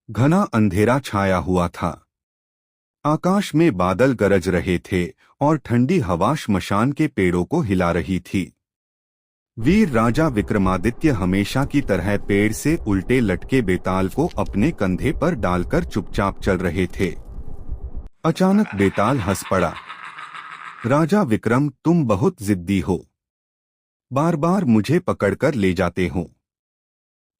घना अंधेरा छाया हुआ था। आकाश में बादल गरज रहे थे और ठंडी हवा श्मशान के पेड़ों को हिला रही थी। वीर राजा विक्रमादित्य हमेशा की तरह पेड़ से उल्टे लटके बेताल को अपने कंधे पर डालकर चुपचाप चल रहे थे। अचानक बेताल हंस पड़ा। राजा विक्रम, तुम बहुत जिद्दी हो, बार बार मुझे पकड़कर ले जाते हो।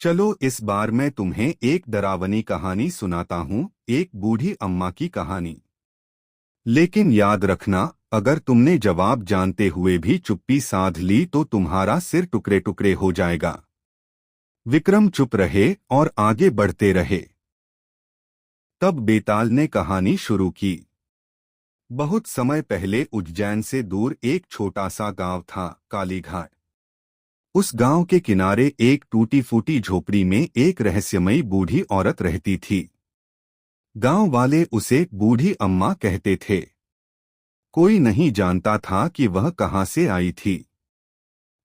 चलो इस बार मैं तुम्हें एक डरावनी कहानी सुनाता हूँ, एक बूढ़ी अम्मा की कहानी। लेकिन याद रखना, अगर तुमने जवाब जानते हुए भी चुप्पी साध ली तो तुम्हारा सिर टुकड़े टुकड़े हो जाएगा। विक्रम चुप रहे और आगे बढ़ते रहे। तब बेताल ने कहानी शुरू की। बहुत समय पहले उज्जैन से दूर एक छोटा सा गांव था, कालीघाट। उस गांव के किनारे एक टूटी फूटी झोपड़ी में एक रहस्यमयी बूढ़ी औरत रहती थी। गांव वाले उसे बूढ़ी अम्मा कहते थे। कोई नहीं जानता था कि वह कहां से आई थी।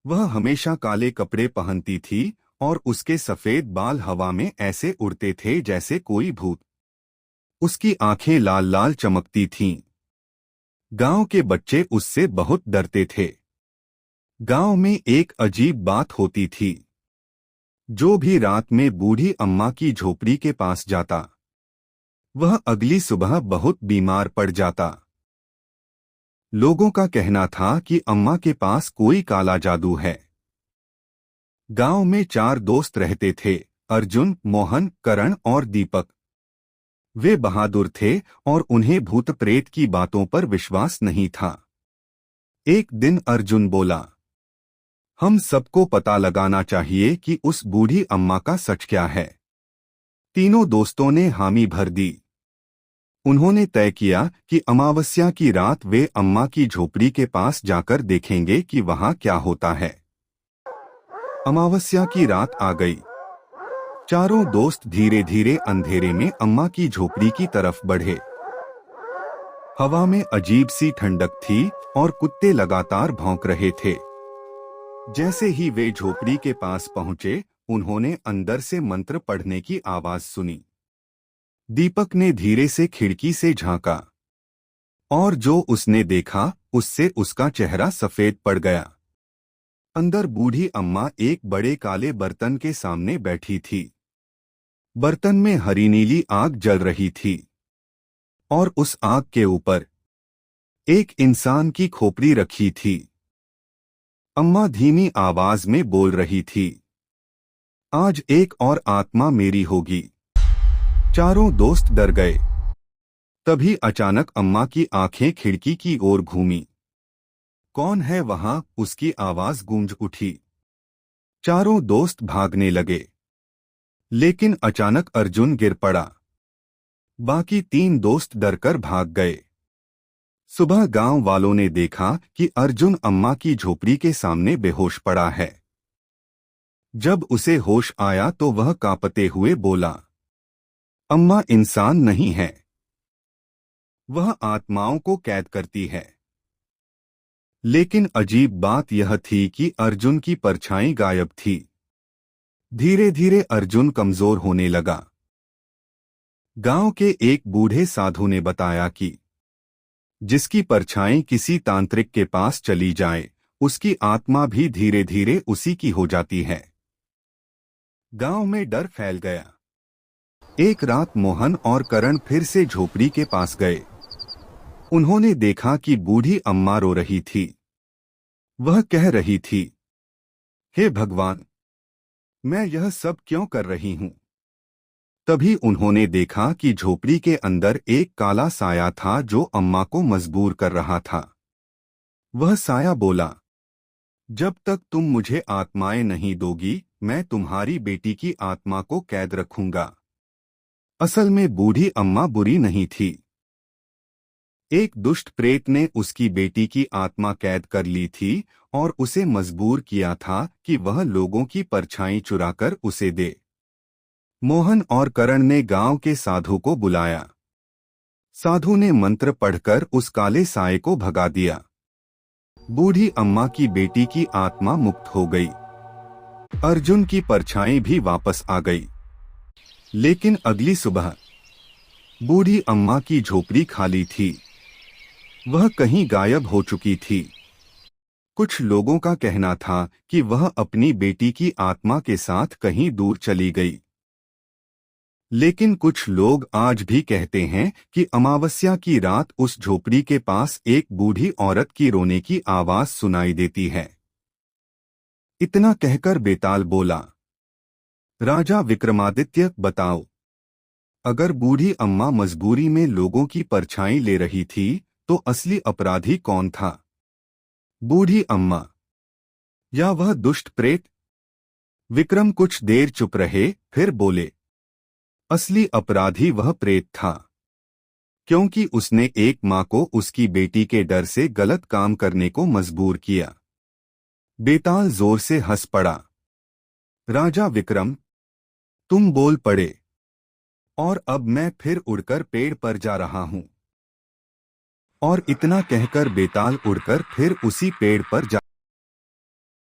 वह हमेशा काले कपड़े पहनती थी और उसके सफेद बाल हवा में ऐसे उड़ते थे जैसे कोई भूत। उसकी आंखें लाल लाल चमकती थीं। गांव के बच्चे उससे बहुत डरते थे। गांव में एक अजीब बात होती थी। जो भी रात में बूढ़ी अम्मा की झोपड़ी के पास जाता, वह अगली सुबह बहुत बीमार पड़ जाता। लोगों का कहना था कि अम्मा के पास कोई काला जादू है। गांव में 4 दोस्त रहते थे, अर्जुन, मोहन, करण और दीपक। वे बहादुर थे और उन्हें भूत प्रेत की बातों पर विश्वास नहीं था। एक दिन अर्जुन बोला, हम सबको पता लगाना चाहिए कि उस बूढ़ी अम्मा का सच क्या है। तीनों दोस्तों ने हामी भर दी। उन्होंने तय किया कि अमावस्या की रात वे अम्मा की झोपड़ी के पास जाकर देखेंगे कि वहां क्या होता है। अमावस्या की रात आ गई। चारों दोस्त धीरे धीरे अंधेरे में अम्मा की झोपड़ी की तरफ बढ़े। हवा में अजीब सी ठंडक थी और कुत्ते लगातार भौंक रहे थे। जैसे ही वे झोपड़ी के पास पहुंचे, उन्होंने अंदर से मंत्र पढ़ने की आवाज सुनी। दीपक ने धीरे से खिड़की से झांका और जो उसने देखा उससे उसका चेहरा सफेद पड़ गया। अंदर बूढ़ी अम्मा एक बड़े काले बर्तन के सामने बैठी थी। बर्तन में हरी नीली आग जल रही थी और उस आग के ऊपर एक इंसान की खोपड़ी रखी थी। अम्मा धीमी आवाज में बोल रही थी, आज एक और आत्मा मेरी होगी। चारों दोस्त डर गए। तभी अचानक अम्मा की आंखें खिड़की की ओर घूमी। कौन है वहां? उसकी आवाज गूंज उठी। चारों दोस्त भागने लगे, लेकिन अचानक अर्जुन गिर पड़ा। बाकी 3 दोस्त डरकर भाग गए। सुबह गांव वालों ने देखा कि अर्जुन अम्मा की झोपड़ी के सामने बेहोश पड़ा है। जब उसे होश आया तो वह कांपते हुए बोला, अम्मा इंसान नहीं है, वह आत्माओं को कैद करती है। लेकिन अजीब बात यह थी कि अर्जुन की परछाई गायब थी। धीरे धीरे अर्जुन कमजोर होने लगा। गांव के एक बूढ़े साधु ने बताया कि जिसकी परछाई किसी तांत्रिक के पास चली जाए, उसकी आत्मा भी धीरे धीरे उसी की हो जाती है। गांव में डर फैल गया। एक रात मोहन और करण फिर से झोपड़ी के पास गए। उन्होंने देखा कि बूढ़ी अम्मा रो रही थी। वह कह रही थी, हे भगवान, मैं यह सब क्यों कर रही हूं? तभी उन्होंने देखा कि झोपड़ी के अंदर एक काला साया था जो अम्मा को मजबूर कर रहा था। वह साया बोला, जब तक तुम मुझे आत्माएं नहीं दोगी, मैं तुम्हारी बेटी की आत्मा को कैद रखूंगा। असल में बूढ़ी अम्मा बुरी नहीं थी। एक दुष्ट प्रेत ने उसकी बेटी की आत्मा कैद कर ली थी और उसे मजबूर किया था कि वह लोगों की परछाई चुराकर उसे दे। मोहन और करण ने गांव के साधु को बुलाया। साधु ने मंत्र पढ़कर उस काले साए को भगा दिया। बूढ़ी अम्मा की बेटी की आत्मा मुक्त हो गई। अर्जुन की परछाई भी वापस आ गई। लेकिन अगली सुबह बूढ़ी अम्मा की झोपड़ी खाली थी। वह कहीं गायब हो चुकी थी। कुछ लोगों का कहना था कि वह अपनी बेटी की आत्मा के साथ कहीं दूर चली गई। लेकिन कुछ लोग आज भी कहते हैं कि अमावस्या की रात उस झोपड़ी के पास एक बूढ़ी औरत की रोने की आवाज सुनाई देती है। इतना कहकर बेताल बोला, राजा विक्रमादित्य, बताओ, अगर बूढ़ी अम्मा मजबूरी में लोगों की परछाई ले रही थी तो असली अपराधी कौन था? बूढ़ी अम्मा या वह दुष्ट प्रेत? विक्रम कुछ देर चुप रहे, फिर बोले, असली अपराधी वह प्रेत था, क्योंकि उसने एक मां को उसकी बेटी के डर से गलत काम करने को मजबूर किया। बेताल जोर से हंस पड़ा। राजा विक्रम, तुम बोल पड़े, और अब मैं फिर उड़कर पेड़ पर जा रहा हूं। और इतना कहकर बेताल उड़कर फिर उसी पेड़ पर जा